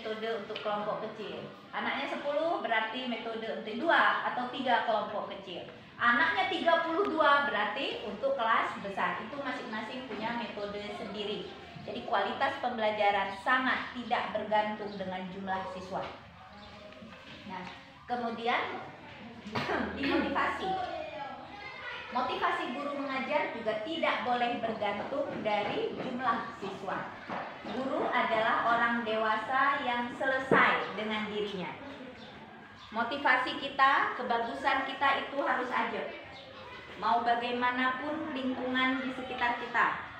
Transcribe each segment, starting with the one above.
metode untuk kelompok kecil. Anaknya 10 berarti metode untuk 2 atau 3 kelompok kecil. Anaknya 32 berarti untuk kelas besar. Itu masing-masing punya metode sendiri. Jadi kualitas pembelajaran sangat tidak bergantung dengan jumlah siswa. Nah, kemudian dimotivasi. Motivasi guru mengajar juga tidak boleh bergantung dari jumlah siswa. Guru adalah orang dewasa yang selesai dengan dirinya. Motivasi kita, kebagusan kita itu harus ajak. Mau bagaimanapun lingkungan di sekitar kita.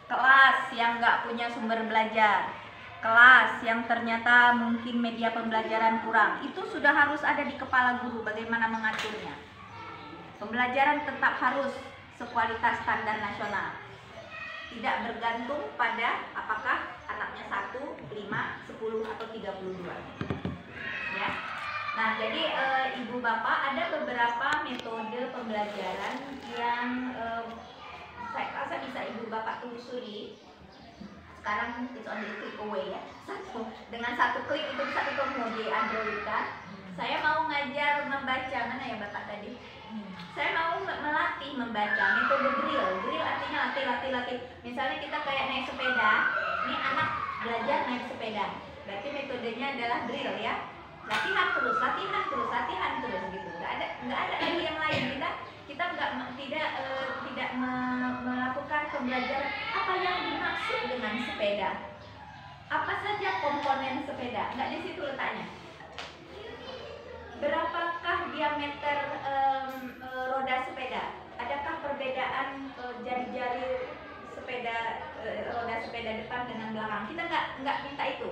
Kelas yang nggak punya sumber belajar, kelas yang ternyata mungkin media pembelajaran kurang, itu sudah harus ada di kepala guru bagaimana mengaturnya. Pembelajaran tetap harus sekualitas standar nasional. Tidak bergantung pada apakah anaknya 1, 5, 10, atau 32. Ya. Nah, jadi Ibu Bapak ada beberapa metode pembelajaran yang saya rasa bisa Ibu Bapak telusuri. Sekarang it's on the click away ya. Dengan satu klik itu bisa ketemu di Android kan. Saya mau ngajar membaca, mana ya Bapak tadi? Saya mau melatih membaca, metode drill. Drill artinya latih. Misalnya kita kayak naik sepeda, ini anak belajar naik sepeda. Berarti metodenya adalah drill ya. Latihan terus gitu. Nggak ada lagi yang lain. Kita tidak melakukan pembelajaran apa yang dimaksud dengan sepeda. Apa saja komponen sepeda? Nggak di situ letaknya. Berapakah diameter roda sepeda? Adakah perbedaan jari-jari sepeda, roda sepeda depan dengan belakang? Kita nggak minta itu.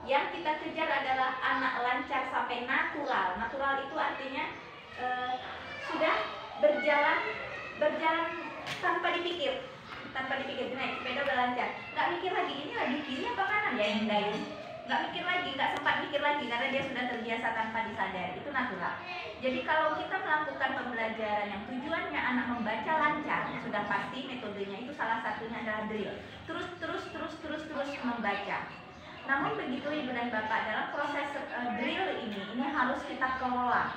Yang kita kejar adalah anak lancar sampai natural. Natural itu artinya sudah berjalan tanpa dipikir, naik sepeda udah lancar. Nggak mikir lagi ini lagi kiri apa kanan ya yang dayung. Nggak mikir lagi, nggak sempat mikir lagi karena dia sudah terbiasa tanpa disadari. Itu natural. Jadi kalau kita melakukan pembelajaran yang tujuannya anak membaca lancar, sudah pasti metodenya itu salah satunya adalah drill. Terus membaca. Namun begitu Ibu dan Bapak, dalam proses drill ini harus kita kelola.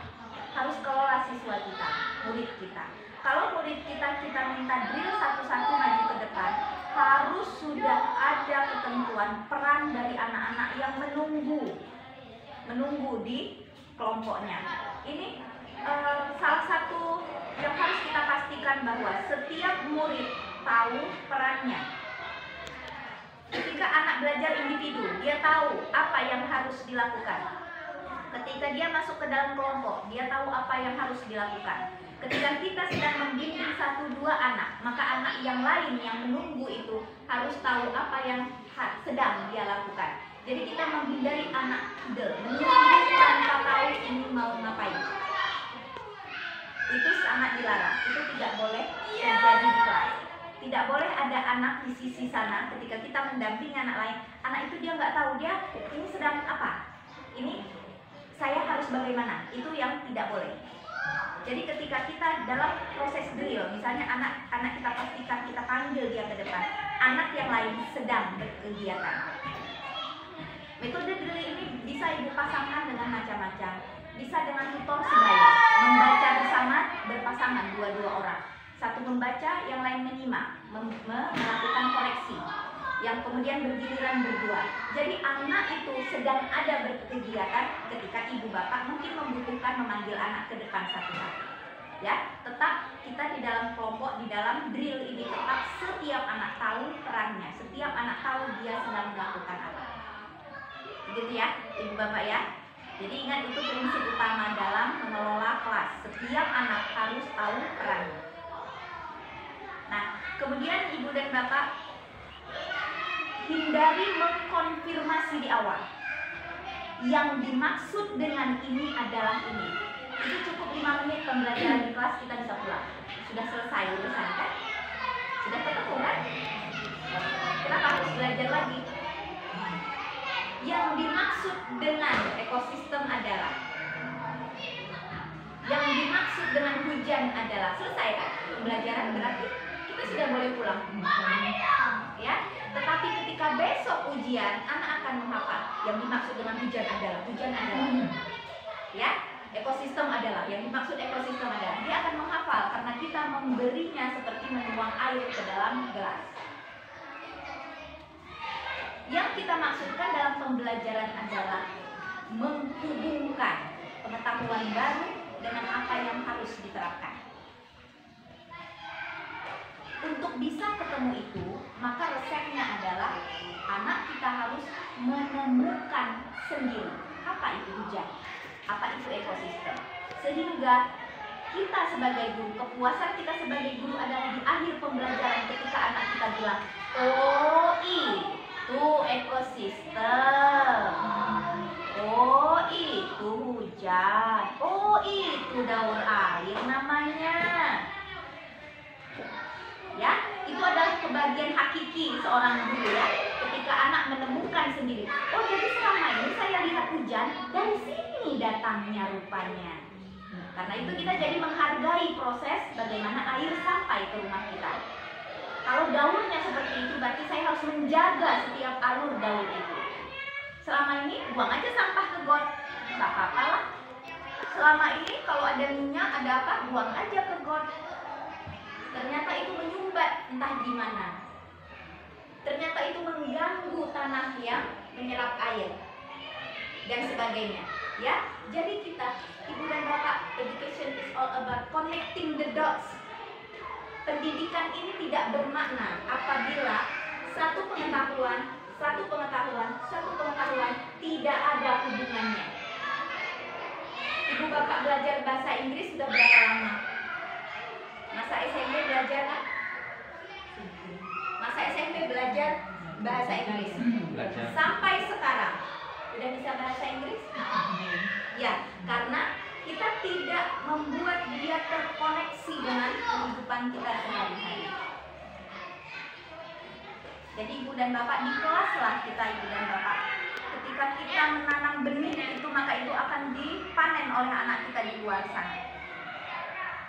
Harus kelola siswa kita, murid kita. Kalau murid kita minta drill satu-satu maju ke depan, harus sudah ada ketentuan peran dari anak-anak yang menunggu di kelompoknya. Ini salah satu yang harus kita pastikan bahwa setiap murid tahu perannya. Ketika anak belajar individu, dia tahu apa yang harus dilakukan. Ketika dia masuk ke dalam kelompok, dia tahu apa yang harus dilakukan. Ketika kita sedang membimbing 1-2 anak, maka anak yang lain yang menunggu itu harus tahu apa yang sedang dia lakukan. Jadi kita menghindari anak idle, menunggu tanpa tahu ini mau ngapain. Itu sangat dilarang. Itu tidak boleh terjadi di kelas. Tidak boleh ada anak di sisi sana ketika kita mendampingi anak lain. Anak itu dia nggak tahu dia ini sedang apa. Ini saya harus bagaimana. Itu yang tidak boleh. Jadi ketika kita dalam proses drill, misalnya anak kita pastikan kita panggil dia ke depan, anak yang lain sedang berkegiatan. Metode drill ini bisa Ibu pasangkan dengan macam-macam. Bisa dengan tutor sebaya, membaca bersama berpasangan 2-2 orang. Satu membaca, yang lain menyimak, melakukan koreksi, yang kemudian bergiliran berdua. Jadi anak itu sedang ada berkegiatan ketika ibu bapak mungkin membutuhkan memanggil anak ke depan satu-satu. Ya, tetap kita di dalam kelompok, di dalam drill ini tetap setiap anak tahu perannya, setiap anak tahu dia sedang melakukan apa. Begitu ya, ibu bapak ya. Jadi ingat itu prinsip utama dalam mengelola kelas. Setiap anak harus tahu perannya. Nah, kemudian ibu dan bapak hindari mengkonfirmasi di awal. Yang dimaksud dengan ini adalah ini. Itu cukup 5 menit pembelajaran di kelas, kita bisa pulang. Sudah selesai urusan kan? Sudah ketemu kan? Kenapa harus belajar lagi? Yang dimaksud dengan ekosistem adalah, yang dimaksud dengan hujan adalah, selesai kan pembelajaran, berarti kita sudah boleh pulang. ya. Tetapi ketika besok ujian, anak akan menghafal. Yang dimaksud dengan hujan adalah ya, ekosistem adalah, yang dimaksud ekosistem adalah dia akan menghafal karena kita memberinya seperti menuang air ke dalam gelas. Yang kita maksudkan dalam pembelajaran adalah menghubungkan pengetahuan baru dengan apa yang harus diterapkan. Untuk bisa ketemu itu, maka resepnya adalah anak kita harus menemukan sendiri apa itu hujan, apa itu ekosistem. Sehingga kita sebagai guru, kepuasan kita sebagai guru adalah di akhir pembelajaran ketika anak kita bilang, oh itu ekosistem, oh itu hujan, oh itu daur air namanya. Ya, itu adalah kebahagiaan hakiki seorang guru ya, ketika anak menemukan sendiri. Oh, jadi selama ini saya lihat hujan dari sini datangnya rupanya. Karena itu kita jadi menghargai proses bagaimana air sampai ke rumah kita. Kalau daurnya seperti itu, berarti saya harus menjaga setiap alur daur itu. Selama ini buang aja sampah ke got, nggak apa-apa lah. Selama ini kalau ada minyak, ada apa, buang aja ke got. Ternyata itu menyumbat entah gimana. Ternyata itu mengganggu tanah yang menyerap air dan sebagainya. Ya, jadi kita, Ibu dan Bapak, education is all about connecting the dots. Pendidikan ini tidak bermakna apabila satu pengetahuan tidak ada hubungannya. Ibu Bapak belajar bahasa Inggris sudah berapa lama? Masa SMP belajar kan? Masa SMP belajar bahasa Inggris sampai sekarang udah bisa bahasa Inggris? Ya, karena kita tidak membuat dia terkoneksi dengan kehidupan kita sehari-hari. Jadi Ibu dan Bapak, di kelas lah kita Ibu dan Bapak. Ketika kita menanam benih itu, maka itu akan dipanen oleh anak kita di luar sana.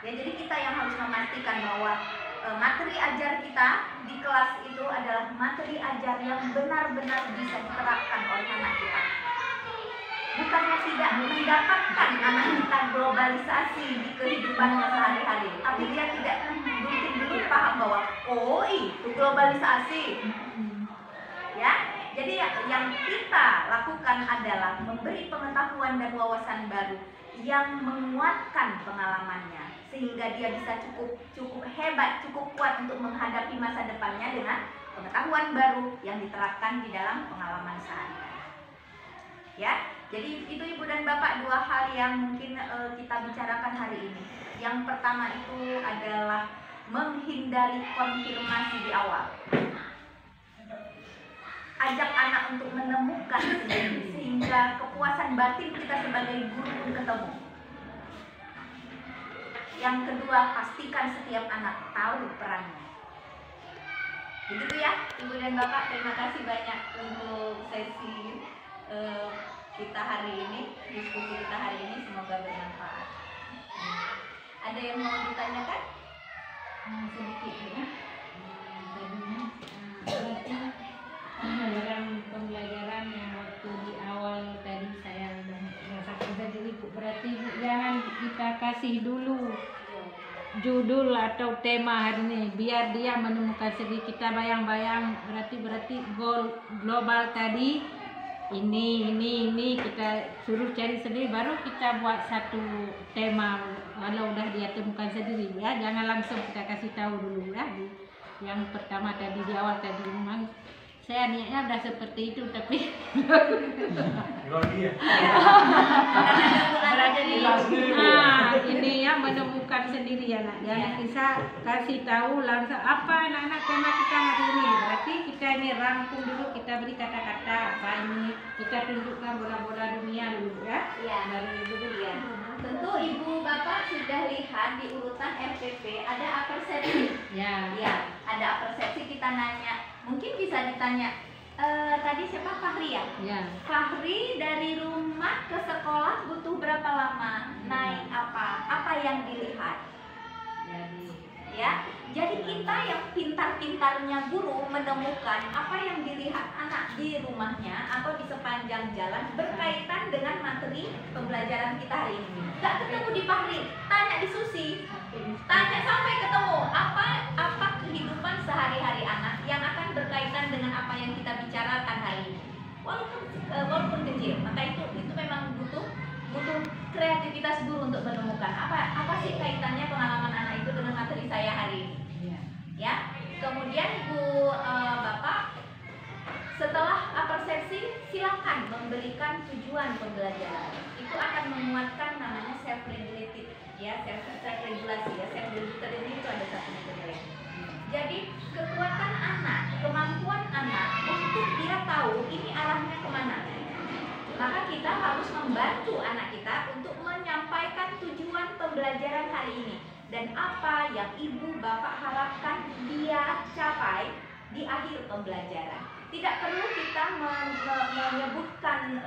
Ya, jadi kita yang harus memastikan bahwa materi ajar kita di kelas itu adalah materi ajar yang benar-benar bisa diterapkan oleh anak kita. Bukannya tidak mendapatkan anak kita globalisasi di kehidupannya sehari-hari, tapi dia tidak mungkin belum paham bahwa oh itu globalisasi. Ya, jadi yang kita lakukan adalah memberi pengetahuan dan wawasan baru yang menguatkan pengalamannya, sehingga dia bisa cukup hebat, cukup kuat untuk menghadapi masa depannya dengan pengetahuan baru yang diterapkan di dalam pengalaman sehari-hari. Ya, jadi itu Ibu dan Bapak dua hal yang mungkin kita bicarakan hari ini. Yang pertama itu adalah menghindari konfirmasi di awal. Ajak anak untuk menemukan sendiri sehingga kepuasan batin kita sebagai guru pun ketemu. Yang kedua, pastikan setiap anak tahu perannya. Begitu ya, Ibu dan Bapak. Terima kasih banyak untuk sesi kita hari ini, diskusi kita hari ini. Semoga bermanfaat. Ada yang mau ditanyakan? Sedikit ya. Dalam pembelajaran yang waktu di awal tadi saya sudah merasakan tadi Ibu, berarti Ibu jangan kita kasih dulu judul atau tema hari ini biar dia menemukan sendiri. Kita bayang-bayang berarti global tadi ini kita suruh cari sendiri, baru kita buat satu tema kalau udah dia temukan sendiri ya. Jangan langsung kita kasih tahu dulu ya. Yang pertama tadi di awal tadi memang saya niatnya udah seperti itu, tapi ini ya menemukan sendiri ya nak. Jangan bisa kasih tahu langsung apa anak-anak tema kita hari ini. Berarti kita ini rangkum dulu, kita beri kata-kata apa ini, kita tunjukkan bola-bola dunia dulu ya. Iya, baru ya. Tentu Ibu Bapak sudah lihat di urutan RPP ada apersepsi. Ya. Ya, ada apersepsi. Kita nanya, mungkin bisa ditanya, tadi siapa, Fahri ya? Ya. Fahri dari rumah ke sekolah butuh berapa lama? Naik apa? Apa yang dilihat? Jadi Ya, Jadi kita yang pintar-pintarnya guru menemukan apa yang dilihat anak di rumahnya atau di sepanjang jalan berkaitan dengan materi pembelajaran kita hari ini. Gak ketemu di Fahri, tanya di Susi, tanya sampai ketemu apa kehidupan sehari-hari anak yang akan berkaitan dengan apa yang kita bicarakan hari ini. Walaupun kecil, maka itu memang butuh kreativitas guru untuk menemukan apa sih kaitannya pengalaman anak itu dengan materi saya hari ini. Ya, kemudian Bu Bapak setelah persepsi silakan memberikan tujuan pembelajaran. Itu akan menguatkan namanya self regulated, ya, self regulasi, ya, self regulated ini itu ada satu metode. Jadi kekuatan anak, kemampuan anak untuk dia tahu ini arahnya kemana. Maka kita harus membantu anak kita untuk menyampaikan tujuan pembelajaran hari ini. Dan apa yang ibu bapak harapkan dia capai di akhir pembelajaran. Tidak perlu kita menyebutkan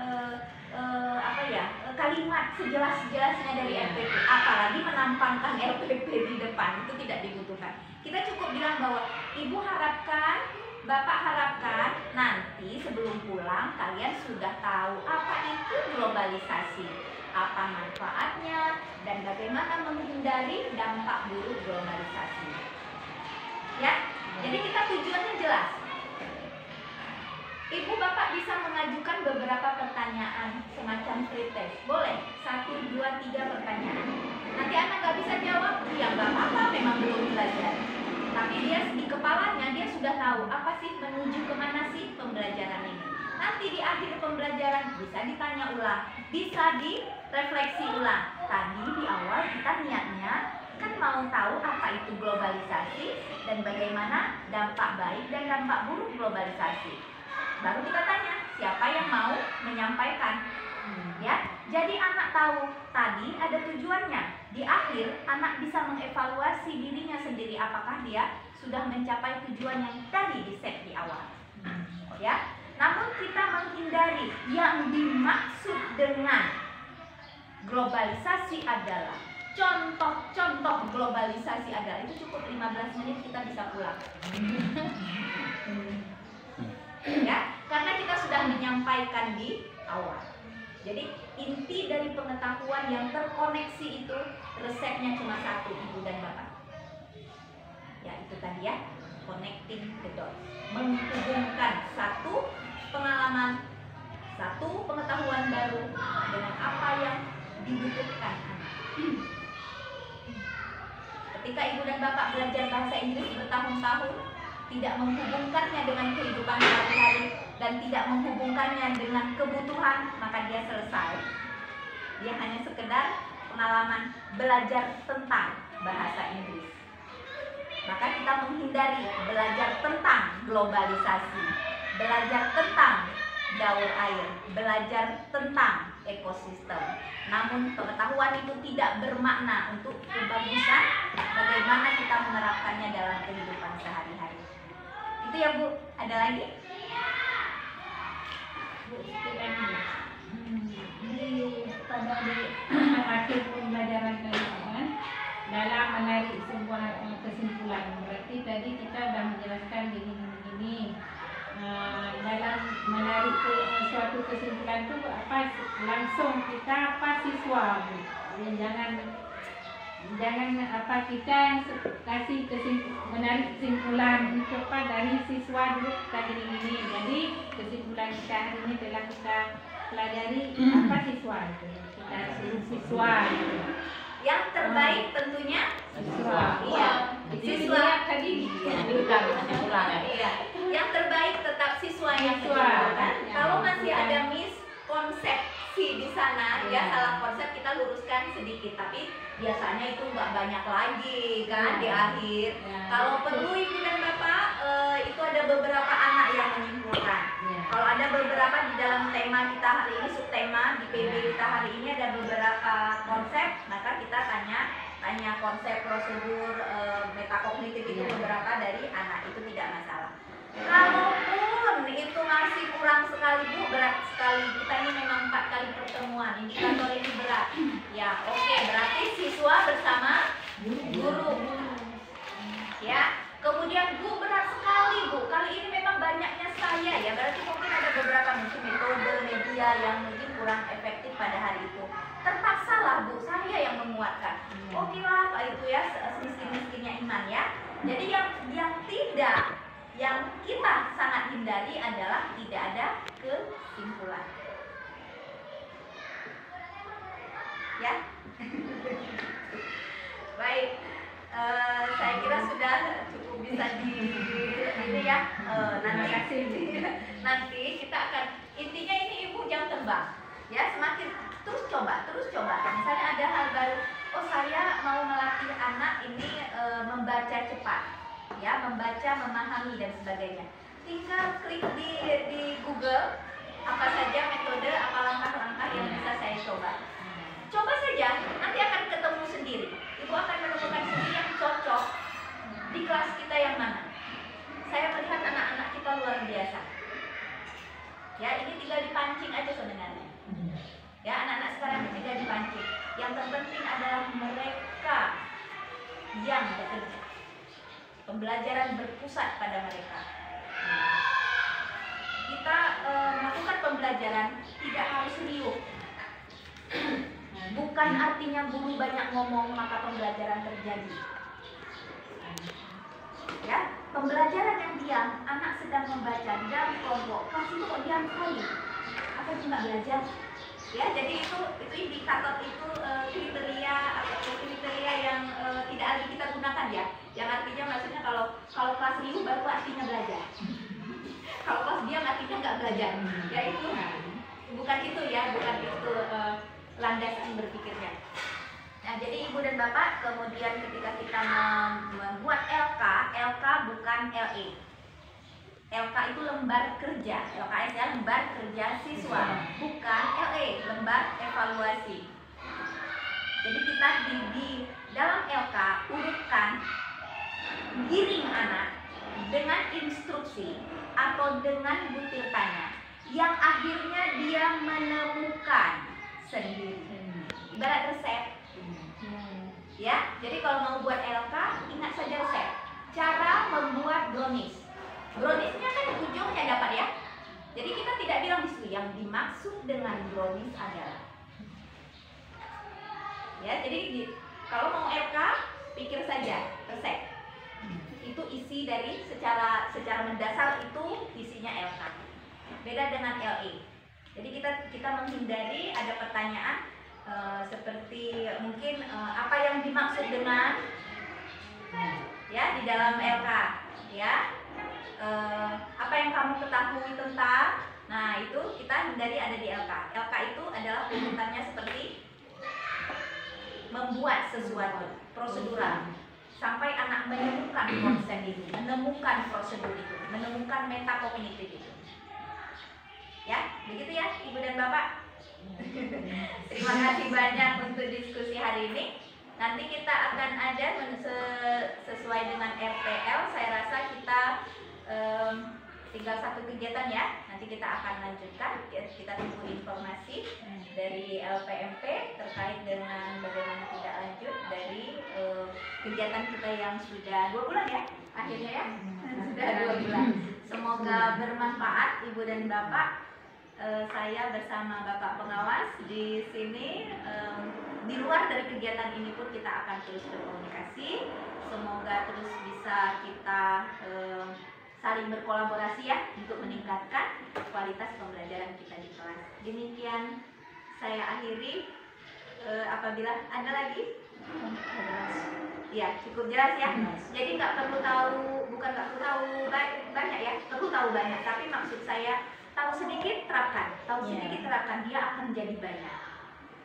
kalimat sejelas-jelasnya dari LPP, apalagi menampangkan LPP di depan, itu tidak dibutuhkan. Kita cukup bilang bahwa ibu harapkan, bapak harapkan nanti sebelum pulang kalian sudah tahu apa itu globalisasi, apa manfaatnya, dan bagaimana menghindari dampak buruk globalisasi. Ya, jadi kita tujuannya jelas. Ibu bapak bisa mengajukan beberapa pertanyaan semacam pretest. Boleh, 1, 2, 3 pertanyaan. Nanti anak gak bisa jawab, ya gak apa-apa, memang belum belajar. Tapi dia di kepalanya dia sudah tahu apa sih menuju kemana sih pembelajaran ini. Nanti di akhir pembelajaran bisa ditanya ulang, bisa direfleksi ulang. Tadi di awal kita niatnya kan mau tahu apa itu globalisasi dan bagaimana dampak baik dan dampak buruk globalisasi. Baru kita tanya siapa yang mau menyampaikan. Ya, jadi anak tahu tadi ada tujuannya. Di akhir anak bisa mengevaluasi dirinya sendiri apakah dia sudah mencapai tujuan yang tadi di set di awal. Ya. Namun kita menghindari yang dimaksud dengan globalisasi adalah contoh-contoh globalisasi adalah, itu cukup 15 menit kita bisa pulang. Ya, karena kita sudah menyampaikan di awal. Jadi inti dari pengetahuan yang terkoneksi itu resepnya cuma satu, ibu dan bapak. Ya itu tadi ya, connecting the dots, menghubungkan satu pengalaman, satu pengetahuan baru dengan apa yang dibutuhkan anak. Ketika ibu dan bapak belajar bahasa Inggris bertahun-tahun, tidak menghubungkannya dengan kehidupan sehari-hari dan tidak menghubungkannya dengan kebutuhan, maka dia selesai. Dia hanya sekedar pengalaman belajar tentang bahasa Inggris. Maka kita menghindari belajar tentang globalisasi, belajar tentang daur air, belajar tentang ekosistem. Namun pengetahuan itu tidak bermakna untuk kebagusan bagaimana kita menerapkannya dalam kehidupan sehari-hari. Itu ya Bu, ada lagi? Bu, pada akhir pembelajaran keilmuan dalam menarik sebuah kesimpulan, berarti tadi kita sudah menjelaskan begini. Dalam menarik suatu kesimpulan itu apa, langsung kita siswa, Bu. Jangan kita kasih menarik kesimpulan untuk dari siswa dulu kita gini. Jadi kesimpulan kita hari ini telah kita pelajari apa siswa itu. Kita siswa gitu. Yang terbaik tentunya siswa. Iya, siswa tadi bukan kesimpulan. Iya. Yang terbaik tetap siswa yang kan. Kalau masih ada miskonsepsi di sana, ya salah konsep kita luruskan sedikit, tapi biasanya itu nggak banyak lagi kan di akhir. Kalau perlu ibu dan bapak, itu ada beberapa anak yang menyimpulkan. Kalau ada beberapa di dalam tema kita hari ini, subtema di PB kita hari ini ada beberapa konsep, maka kita tanya konsep, prosedur, metakognitif itu beberapa dari anak, itu tidak masalah. Kalaupun itu masih kurang sekali Bu, berat sekali, kita ini memang 4 kali pertemuan, indikator ini berat. Ya oke, berarti siswa bersama guru. Ya, Kemudian Bu, berat sekali Bu, kali ini memang banyaknya saya ya, berarti mungkin ada beberapa mungkin metode media yang mungkin kurang efektif pada hari itu. Terpaksalah Bu, saya yang menguatkan. Oke lah Pak itu ya, semiskin-miskinnya iman ya. Jadi yang kita sangat hindari adalah tidak ada kesimpulan. Ya. Baik. Saya kira sudah cukup bisa ini ya. Nanti kita akan intinya ini Ibu jangan tebak ya, semakin terus coba. Misalnya ada hal baru, oh saya mau melatih anak ini membaca cepat ya, membaca, memahami dan sebagainya. Tinggal klik di Google apa saja metode, apa langkah-langkah yang bisa saya coba. Coba saja, nanti akan ketemu sendiri. Ibu akan menemukan sendiri yang cocok di kelas kita yang mana. Saya melihat anak-anak kita luar biasa. Ya, ini tinggal dipancing aja sebenarnya. Ya, anak-anak sekarang ini tinggal dipancing. Yang terpenting adalah mereka yang bekerja. Pembelajaran berpusat pada mereka. Kita melakukan pembelajaran tidak harus riuh. Bukan artinya guru banyak ngomong maka pembelajaran terjadi. Ya, pembelajaran yang diam, anak sedang membaca di dalam kelompok, kelas itu kok diam sekali. Apa itu nggak belajar? Ya, jadi itu indikator, itu kriteria yang tidak lagi kita gunakan ya. Yang artinya maksudnya kalau kelas riuh baru artinya belajar. Kalau kelas diam artinya nggak belajar. Ya itu bukan itu landasan berpikirnya. Nah, jadi Ibu dan Bapak, kemudian ketika kita membuat LK bukan LE. LK itu lembar kerja, LKS ya, lembar kerja siswa, bukan LE, lembar evaluasi. Jadi kita di dalam LK urutkan, giring anak dengan instruksi atau dengan butir tanya yang akhirnya dia menemukan sendiri. Ibarat resep. Ya, jadi kalau mau buat LK, ingat saja resep. Cara membuat brownies. Browniesnya kan ujungnya dapat ya. Jadi kita tidak bilang di situ yang dimaksud dengan brownies adalah. Ya, jadi kalau mau LK, pikir saja resep. Itu isi dari secara mendasar itu isinya LK. Beda dengan LE. Jadi kita menghindari ada pertanyaan seperti mungkin apa yang dimaksud dengan ya di dalam LK ya, apa yang kamu ketahui tentang, nah itu kita hindari ada di LK. LK itu adalah urutannya seperti membuat sesuatu prosedural sampai anak menemukan konsep itu, menemukan prosedur itu, menemukan metakognitif itu. Ya, begitu ya Ibu dan Bapak. Terima kasih banyak untuk diskusi hari ini. Nanti kita akan ada sesuai dengan RPL. Saya rasa kita tinggal satu kegiatan ya. Nanti kita akan lanjutkan. Kita tunggu informasi dari LPMP terkait dengan bagaimana tidak lanjut dari kegiatan kita yang sudah 2 bulan ya. Akhirnya ya, sudah 2 bulan. Semoga bermanfaat Ibu dan Bapak. Saya bersama Bapak Pengawas di sini. Di luar dari kegiatan ini pun kita akan terus berkomunikasi. Semoga terus bisa kita saling berkolaborasi ya untuk meningkatkan kualitas pembelajaran kita di kelas. Demikian saya akhiri. Apabila ada lagi, ya cukup jelas ya. Jadi nggak perlu tahu, bukan nggak perlu tahu banyak ya, perlu tahu banyak. Tapi maksud saya tahu sedikit terapkan, dia akan jadi banyak.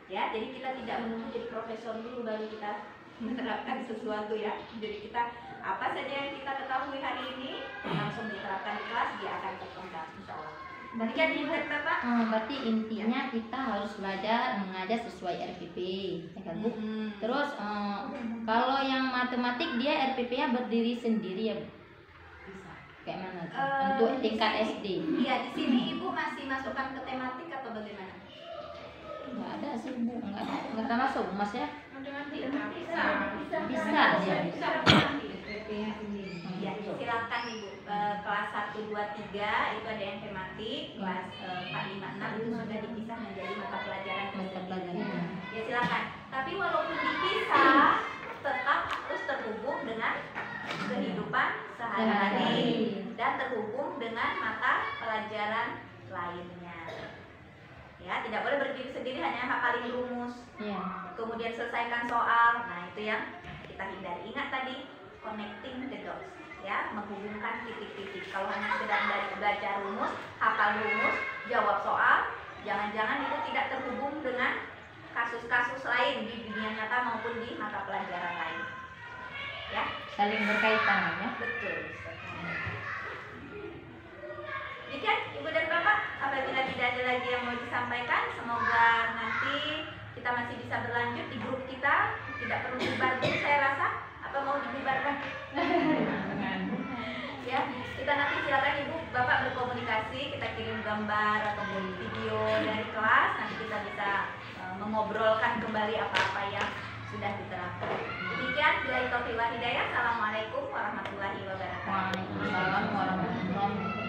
Ya, jadi kita tidak menunggu jadi profesor dulu baru kita menerapkan sesuatu ya. Jadi kita apa saja yang kita ketahui hari ini langsung diterapkan di kelas, dia akan berkembang insyaallah. Demikian Ibu dan Bapak. Berarti intinya kita harus belajar mengajar sesuai RPP, ya kan Bu? Terus kalau yang matematik dia RPP-nya berdiri sendiri ya Bu? Kayak mana tuh? Untuk tingkat SD? Iya, di sini Ibu masih masukkan ke tematik atau bagaimana? Nggak ada sih Bu, enggak termasuk Mas ya? Bisa ya. Ya, silakan Ibu. Kelas 1, 2, 3 itu ada yang tematik, kelas 4, 5, 6 itu sudah dipisah menjadi mata pelajaran tersendiri. Ya silakan. Tapi walaupun dipisah, tetap harus terhubung dengan kehidupan sehari-hari dan terhubung dengan mata pelajaran lainnya. Ya, tidak boleh berdiri sendiri hanya hafalin rumus. Kemudian selesaikan soal. Nah, itu yang kita hindari. Ingat tadi connecting the dots, ya, menghubungkan titik-titik. Kalau hanya sekedar baca rumus, hafal rumus, jawab soal, jangan-jangan itu tidak terhubung dengan kasus-kasus lain di dunia nyata maupun di mata pelajaran lain. Ya, Saling berkaitan ya. betul. Demikian Ibu dan Bapak, apabila tidak ada lagi yang mau disampaikan, semoga nanti kita masih bisa berlanjut di grup kita. Tidak perlu bubar dulu, saya rasa. Apa mau dibubarkan? Ya, kita nanti silakan Ibu Bapak berkomunikasi, kita kirim gambar ataupun video dari kelas, nanti kita bisa mengobrolkan kembali apa-apa yang sudah diterapkan. Demikian, billahi taufiq wal hidayah. Assalamualaikum warahmatullahi wabarakatuh. Waalaikumsalam warahmatullahi wabarakatuh.